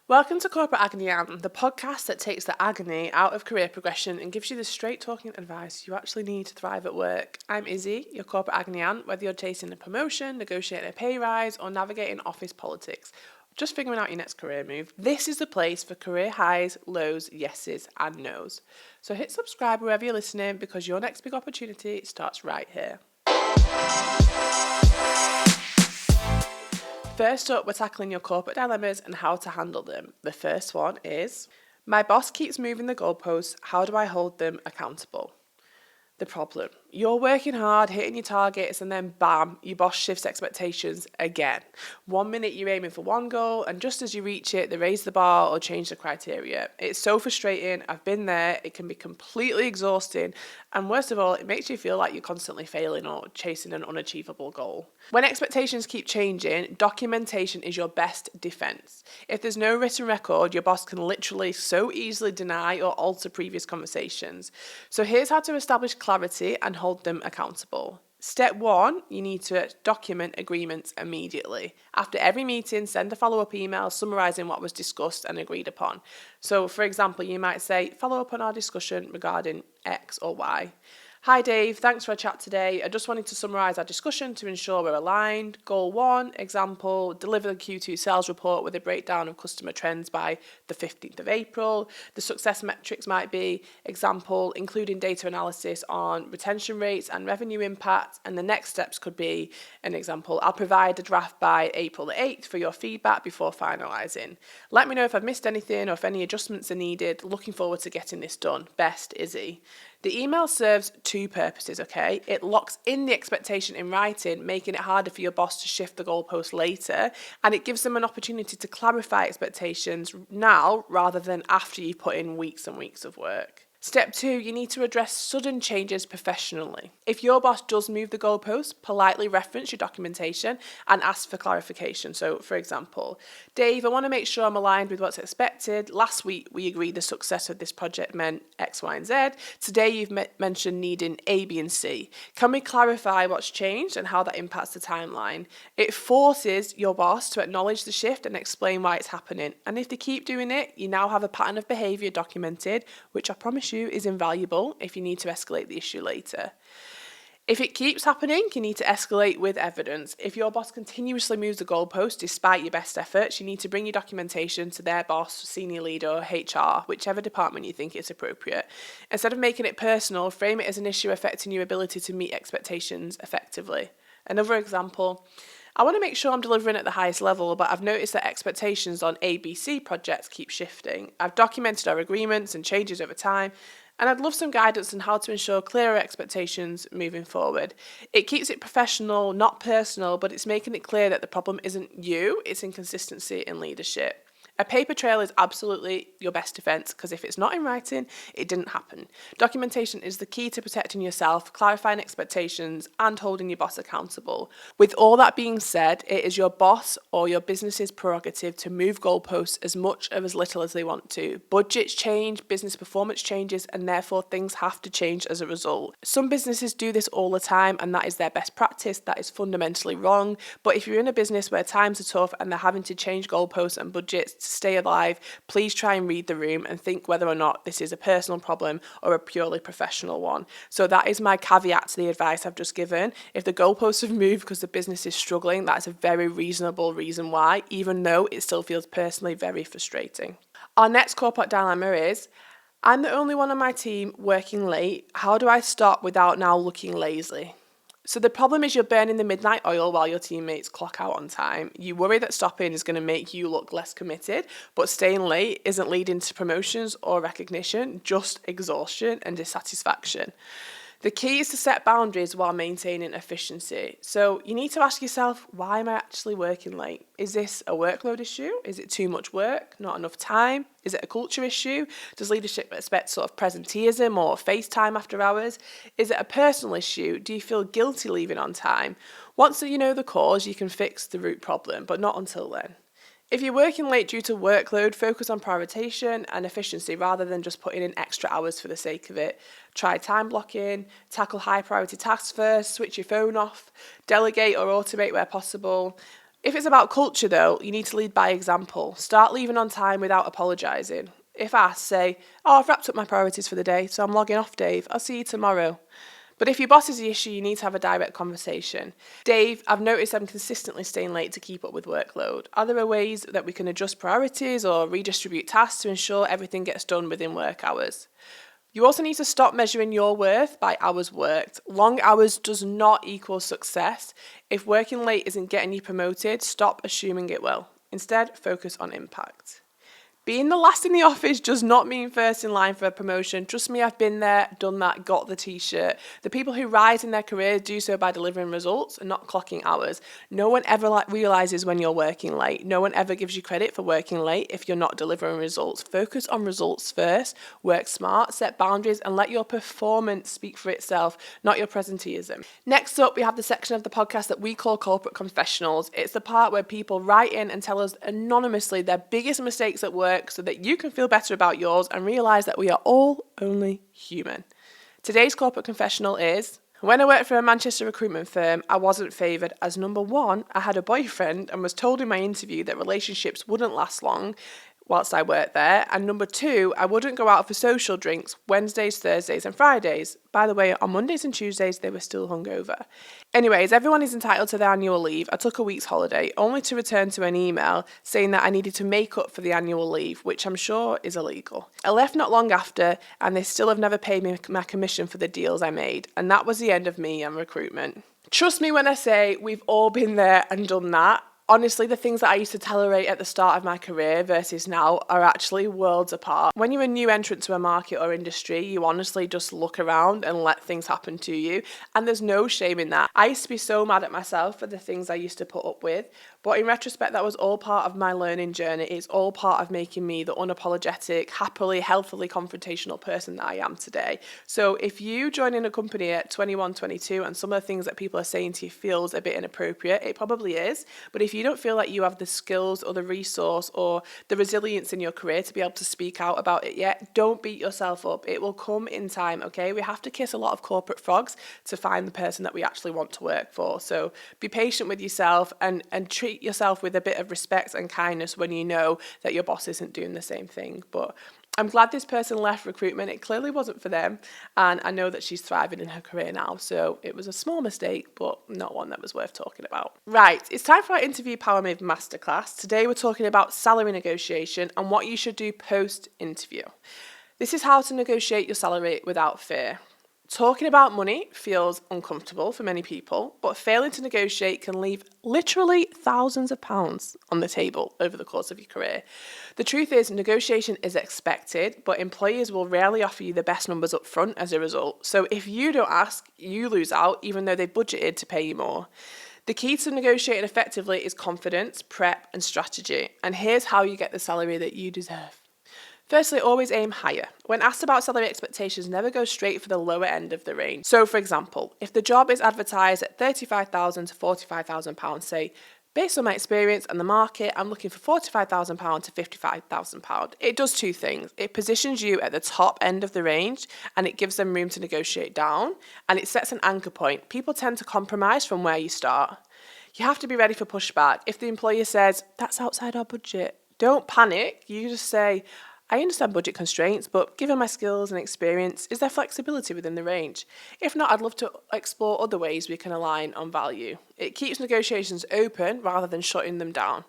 Welcome to Corporate Agony Aunt, the podcast that takes the agony out of career progression and gives you the straight-talking advice you actually need to thrive at work. I'm Izzy, your Corporate Agony Aunt, whether you're chasing a promotion, negotiating a pay rise, or navigating office politics. Just figuring out your next career move. This is the place for career highs, lows, yeses, and nos. So hit subscribe wherever you're listening because your next big opportunity starts right here. First up, we're tackling your corporate dilemmas and how to handle them. The first one is, my boss keeps moving the goalposts, how do I hold them accountable? The problem, you're working hard, hitting your targets, and then bam, your boss shifts expectations again. 1 minute you're aiming for one goal, and just as you reach it, they raise the bar or change the criteria. It's so frustrating, I've been there, it can be completely exhausting, and worst of all, it makes you feel like you're constantly failing or chasing an unachievable goal. When expectations keep changing, documentation is your best defense. If there's no written record, your boss can literally so easily deny or alter previous conversations. So here's how to establish clarity and hold them accountable. Step 1, you need to document agreements immediately. After every meeting, send a follow-up email summarising what was discussed and agreed upon. So, for example, you might say, follow up on our discussion regarding X or Y. Hi Dave, thanks for a chat today. I just wanted to summarise our discussion to ensure we're aligned. Goal 1, example, deliver the Q2 sales report with a breakdown of customer trends by the 15th of April. The success metrics might be, example, including data analysis on retention rates and revenue impact. And the next steps could be, an example, I'll provide a draft by April the 8th for your feedback before finalising. Let me know if I've missed anything or if any adjustments are needed. Looking forward to getting this done. Best, Izzy. The email serves two purposes, okay? It locks in the expectation in writing, making it harder for your boss to shift the goalpost later, and it gives them an opportunity to clarify expectations now rather than after you've put in weeks and weeks of work. Step 2, you need to address sudden changes professionally. If your boss does move the goalpost, politely reference your documentation and ask for clarification. So, for example, Dave, I want to make sure I'm aligned with what's expected. Last week, we agreed the success of this project meant X, Y, and Z. Today, you've mentioned needing A, B, and C. Can we clarify what's changed and how that impacts the timeline? It forces your boss to acknowledge the shift and explain why it's happening. And if they keep doing it, you now have a pattern of behaviour documented, which I promise you is invaluable if you need to escalate the issue later. If it keeps happening, you need to escalate with evidence. If your boss continuously moves the goalpost despite your best efforts, you need to bring your documentation to their boss, senior leader, or HR, whichever department you think is appropriate. Instead of making it personal, frame it as an issue affecting your ability to meet expectations effectively. Another example, I want to make sure I'm delivering at the highest level, but I've noticed that expectations on ABC projects keep shifting. I've documented our agreements and changes over time, and I'd love some guidance on how to ensure clearer expectations moving forward. It keeps it professional, not personal, but it's making it clear that the problem isn't you, it's inconsistency in leadership. A paper trail is absolutely your best defence because if it's not in writing, it didn't happen. Documentation is the key to protecting yourself, clarifying expectations, and holding your boss accountable. With all that being said, it is your boss or your business's prerogative to move goalposts as much or as little as they want to. Budgets change, business performance changes, and therefore things have to change as a result. Some businesses do this all the time, and that is their best practice. That is fundamentally wrong. But if you're in a business where times are tough and they're having to change goalposts and budgets to stay alive, please try and read the room and think whether or not this is a personal problem or a purely professional one. So that is my caveat to the advice I've just given. If the goalposts have moved because the business is struggling, that's a very reasonable reason why, even though it still feels personally very frustrating. Our next corporate dilemma is, I'm the only one on my team working late. How do I stop without now looking lazy? So the problem is you're burning the midnight oil while your teammates clock out on time. You worry that stopping is going to make you look less committed, but staying late isn't leading to promotions or recognition, just exhaustion and dissatisfaction. The key is to set boundaries while maintaining efficiency. So you need to ask yourself, why am I actually working late? Is this a workload issue? Is it too much work? Not enough time? Is it a culture issue? Does leadership expect sort of presenteeism or face time after hours? Is it a personal issue? Do you feel guilty leaving on time? Once you know the cause, you can fix the root problem, but not until then. If you're working late due to workload, focus on prioritization and efficiency rather than just putting in extra hours for the sake of it. Try time blocking, tackle high priority tasks first, switch your phone off, delegate or automate where possible. If it's about culture though, you need to lead by example. Start leaving on time without apologising. If asked, say, "Oh, I've wrapped up my priorities for the day, so I'm logging off, Dave. I'll see you tomorrow." But if your boss is the issue, you need to have a direct conversation. "Dave, I've noticed I'm consistently staying late to keep up with workload. Are there ways that we can adjust priorities or redistribute tasks to ensure everything gets done within work hours?" You also need to stop measuring your worth by hours worked. Long hours does not equal success. If working late isn't getting you promoted, stop assuming it will. Instead, focus on impact. Being the last in the office does not mean first in line for a promotion. Trust me, I've been there, done that, got the t-shirt. The people who rise in their career do so by delivering results and not clocking hours. No one ever realises when you're working late. No one ever gives you credit for working late if you're not delivering results. Focus on results first, work smart, set boundaries, and let your performance speak for itself, not your presenteeism. Next up, we have the section of the podcast that we call Corporate Confessionals. It's the part where people write in and tell us anonymously their biggest mistakes at work, so that you can feel better about yours and realise that we are all only human. Today's corporate confessional is: when I worked for a Manchester recruitment firm, I wasn't favoured as, number one, I had a boyfriend and was told in my interview that relationships wouldn't last long whilst I worked there, and number two, I wouldn't go out for social drinks Wednesdays, Thursdays and Fridays. By the way, on Mondays and Tuesdays they were still hungover. Anyways, everyone is entitled to their annual leave. I took a week's holiday, only to return to an email saying that I needed to make up for the annual leave, which I'm sure is illegal. I left not long after, and they still have never paid me my commission for the deals I made, and that was the end of me and recruitment. Trust me when I say we've all been there and done that. Honestly, the things that I used to tolerate at the start of my career versus now are actually worlds apart. When you're a new entrant to a market or industry, you honestly just look around and let things happen to you. And there's no shame in that. I used to be so mad at myself for the things I used to put up with. But in retrospect, that was all part of my learning journey. It's all part of making me the unapologetic, happily, healthily confrontational person that I am today. So if you join in a company at 21, 22, and some of the things that people are saying to you feels a bit inappropriate, it probably is. But if you don't feel like you have the skills or the resource or the resilience in your career to be able to speak out about it yet, don't beat yourself up. It will come in time, okay? We have to kiss a lot of corporate frogs to find the person that we actually want to work for. So be patient with yourself and treat yourself with a bit of respect and kindness when you know that your boss isn't doing the same thing. But I'm glad this person left recruitment. It clearly wasn't for them, and I know that she's thriving in her career now, so it was a small mistake, but not one that was worth talking about. Right, it's time for our Interview Power Move Masterclass. Today we're talking about salary negotiation and what you should do post-interview. This is how to negotiate your salary without fear. Talking about money feels uncomfortable for many people, but failing to negotiate can leave literally thousands of pounds on the table over the course of your career. The truth is, negotiation is expected, but employers will rarely offer you the best numbers up front as a result. So if you don't ask, you lose out, even though they budgeted to pay you more. The key to negotiating effectively is confidence, prep, and strategy. And here's how you get the salary that you deserve. Firstly, always aim higher. When asked about salary expectations, never go straight for the lower end of the range. So, for example, if the job is advertised at £35,000 to £45,000, say, based on my experience and the market, I'm looking for £45,000 to £55,000. It does two things. It positions you at the top end of the range and it gives them room to negotiate down, and it sets an anchor point. People tend to compromise from where you start. You have to be ready for pushback. If the employer says, "That's outside our budget," don't panic. You just say, "I understand budget constraints, but given my skills and experience, is there flexibility within the range? If not, I'd love to explore other ways we can align on value." It keeps negotiations open rather than shutting them down.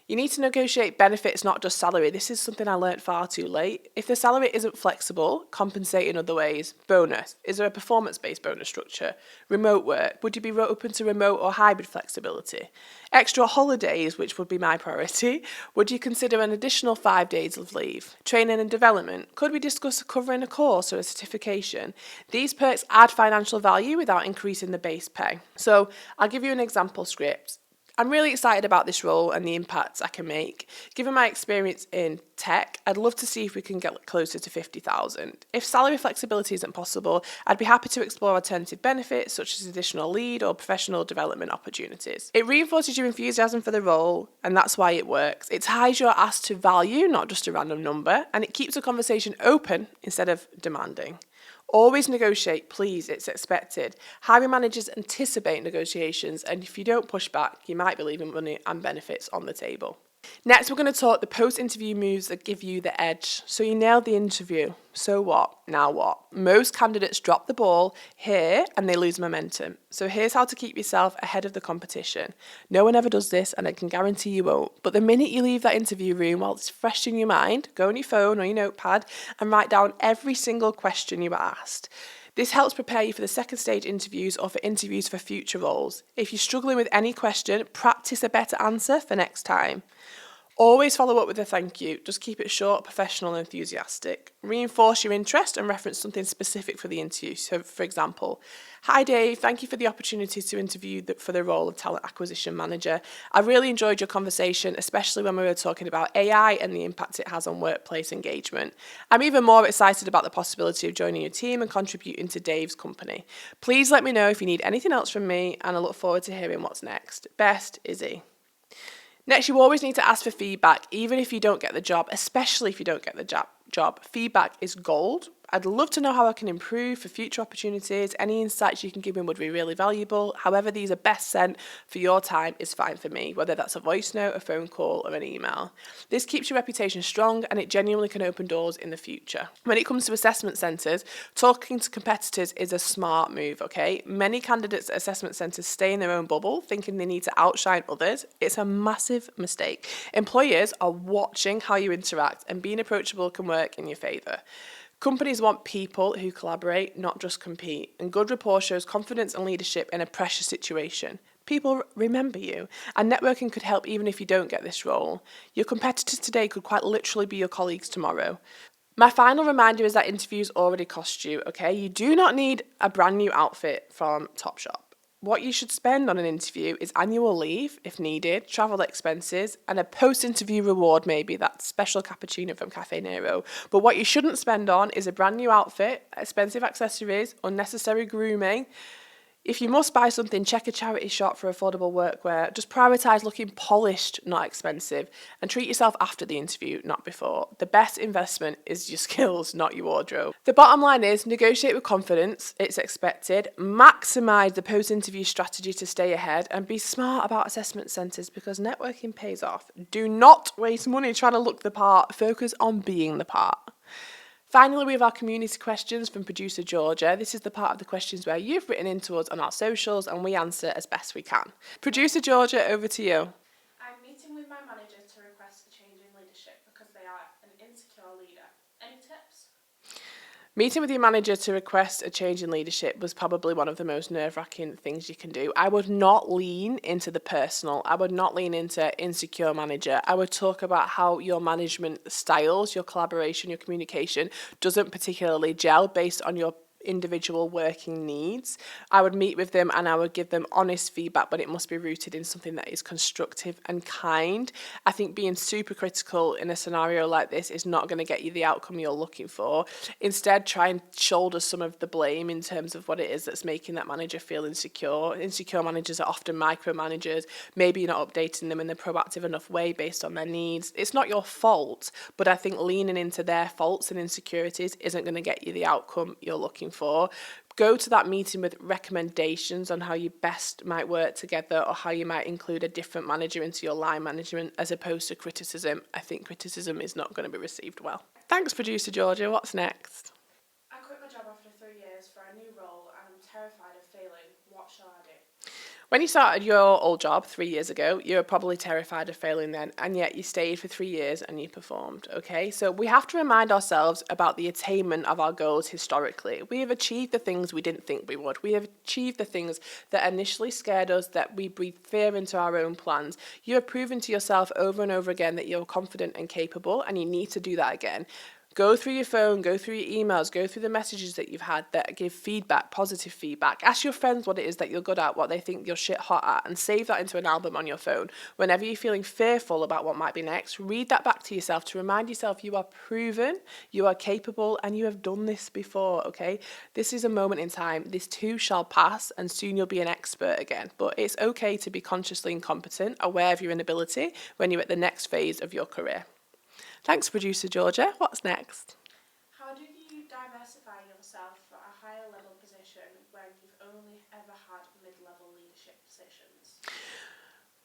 You need to negotiate benefits, not just salary. This is something I learned far too late. If the salary isn't flexible, compensate in other ways. Bonus. Is there a performance-based bonus structure? Remote work. Would you be open to remote or hybrid flexibility? Extra holidays, which would be my priority. Would you consider an additional 5 days of leave? Training and development. Could we discuss covering a course or a certification? These perks add financial value without increasing the base pay. So I'll give you an example script. I'm really excited about this role and the impacts I can make. Given my experience in tech, I'd love to see if we can get closer to 50,000. If salary flexibility isn't possible, I'd be happy to explore alternative benefits such as additional lead or professional development opportunities. It reinforces your enthusiasm for the role, and that's why it works. It ties your ask to value, not just a random number, and it keeps the conversation open instead of demanding. Always negotiate, please, it's expected. Hiring managers anticipate negotiations, and if you don't push back, you might be leaving money and benefits on the table. Next, we're going to talk the post-interview moves that give you the edge. So you nailed the interview. So what? Now what? Most candidates drop the ball here and they lose momentum. So here's how to keep yourself ahead of the competition. No one ever does this, and I can guarantee you won't. But the minute you leave that interview room, while it's fresh in your mind, go on your phone or your notepad and write down every single question you were asked. This helps prepare you for the second stage interviews or for interviews for future roles. If you're struggling with any question, practice a better answer for next time. Always follow up with a thank you. Just keep it short, professional, and enthusiastic. Reinforce your interest and reference something specific for the interview. So, for example, hi Dave, thank you for the opportunity to interview for the role of talent acquisition manager. I really enjoyed your conversation, especially when we were talking about AI and the impact it has on workplace engagement. I'm even more excited about the possibility of joining your team and contributing to Dave's company. Please let me know if you need anything else from me, and I look forward to hearing what's next. Best, Izzy. Next, you always need to ask for feedback, even if you don't get the job, especially if you don't get the job. Feedback is gold. I'd love to know how I can improve for future opportunities. Any insights you can give me would be really valuable. However, these are best sent for your time is fine for me, whether that's a voice note, a phone call, or an email. This keeps your reputation strong, and it genuinely can open doors in the future. When it comes to assessment centres, talking to competitors is a smart move, okay? Many candidates at assessment centres stay in their own bubble, thinking they need to outshine others. It's a massive mistake. Employers are watching how you interact, and being approachable can work in your favour. Companies want people who collaborate, not just compete, and good rapport shows confidence and leadership in a pressure situation. People remember you, and networking could help even if you don't get this role. Your competitors today could quite literally be your colleagues tomorrow. My final reminder is that interviews already cost you, okay? You do not need a brand new outfit from Topshop. What you should spend on an interview is annual leave, if needed, travel expenses, and a post-interview reward, maybe that special cappuccino from Cafe Nero. But what you shouldn't spend on is a brand new outfit, expensive accessories, unnecessary grooming. If you must buy something, check a charity shop for affordable workwear. Just prioritise looking polished, not expensive, and treat yourself after the interview, not before. The best investment is your skills, not your wardrobe. The bottom line is negotiate with confidence, it's expected, maximise the post-interview strategy to stay ahead, and be smart about assessment centres because networking pays off. Do not waste money trying to look the part, focus on being the part. Finally, we have our community questions from producer Georgia. This is the part of the questions where you've written into us on our socials and we answer as best we can. Producer Georgia, over to you. I'm meeting with my manager to request a change in leadership because they are an insecure leader. Any tips? Meeting with your manager to request a change in leadership was probably one of the most nerve-wracking things you can do. I would not lean into the personal. I would not lean into insecure manager. I would talk about how your management styles, your collaboration, your communication doesn't particularly gel based on your individual working needs. I would meet with them and I would give them honest feedback, but it must be rooted in something that is constructive and kind. I think being super critical in a scenario like this is not going to get you the outcome you're looking for. Instead, try and shoulder some of the blame in terms of what it is that's making that manager feel insecure. Insecure managers are often micromanagers. Maybe you're not updating them in a proactive enough way based on their needs. It's not your fault, but I think leaning into their faults and insecurities isn't going to get you the outcome you're looking for. Go to that meeting with recommendations on how you best might work together or how you might include a different manager into your line management as opposed to criticism. I think criticism is not going to be received well. Thanks, producer Georgia. What's next? I quit my job after 3 years for a new role and I'm terrified of failing. What shall I do? When you started your old job 3 years ago, you were probably terrified of failing then, and yet you stayed for 3 years and you performed, okay? So we have to remind ourselves about the attainment of our goals historically. We have achieved the things we didn't think we would. We have achieved the things that initially scared us, that we breathed fear into our own plans. You have proven to yourself over and over again that you're confident and capable, and you need to do that again. Go through your phone, go through your emails, go through the messages that you've had that give feedback, positive feedback. Ask your friends what it is that you're good at, what they think you're shit hot at, and save that into an album on your phone. Whenever you're feeling fearful about what might be next, read that back to yourself to remind yourself you are proven, you are capable, and you have done this before, okay? This is a moment in time. This too shall pass, and soon you'll be an expert again. But it's okay to be consciously incompetent, aware of your inability when you're at the next phase of your career. Thanks, producer Georgia. What's next? How do you diversify yourself from higher level position when you've only ever had mid-level leadership positions?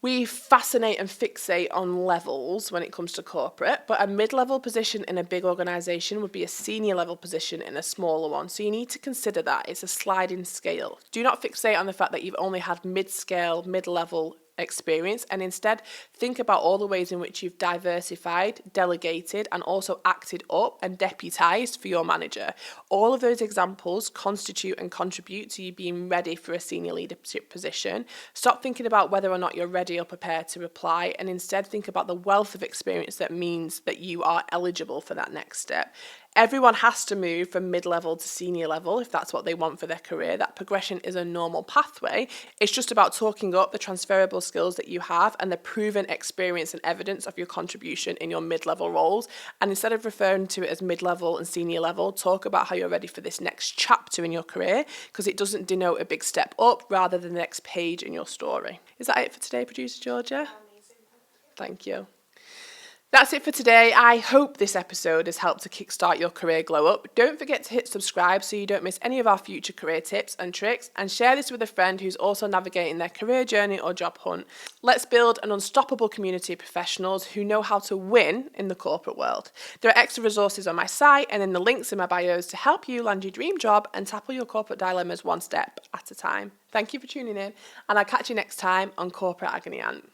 We fascinate and fixate on levels when it comes to corporate, but a mid-level position in a big organisation would be a senior level position in a smaller one. So you need to consider that it's a sliding scale. Do not fixate on the fact that you've only had mid-scale, mid-level experience, and instead think about all the ways in which you've diversified, delegated, and also acted up and deputized for your manager. All of those examples constitute and contribute to you being ready for a senior leadership position. Stop thinking about whether or not you're ready or prepared to apply, and instead think about the wealth of experience that means that you are eligible for that next step. Everyone has to move from mid-level to senior level if that's what they want for their career. That progression is a normal pathway. It's just about talking up the transferable skills that you have and the proven experience and evidence of your contribution in your mid-level roles. And instead of referring to it as mid-level and senior level, talk about how you're ready for this next chapter in your career, because it doesn't denote a big step up rather than the next page in your story. Is that it for today, Producer Georgia? Amazing. Thank you. That's it for today. I hope this episode has helped to kickstart your career glow up. Don't forget to hit subscribe so you don't miss any of our future career tips and tricks, and share this with a friend who's also navigating their career journey or job hunt. Let's build an unstoppable community of professionals who know how to win in the corporate world. There are extra resources on my site and in the links in my bios to help you land your dream job and tackle your corporate dilemmas one step at a time. Thank you for tuning in, and I'll catch you next time on Corporate Agony Aunt.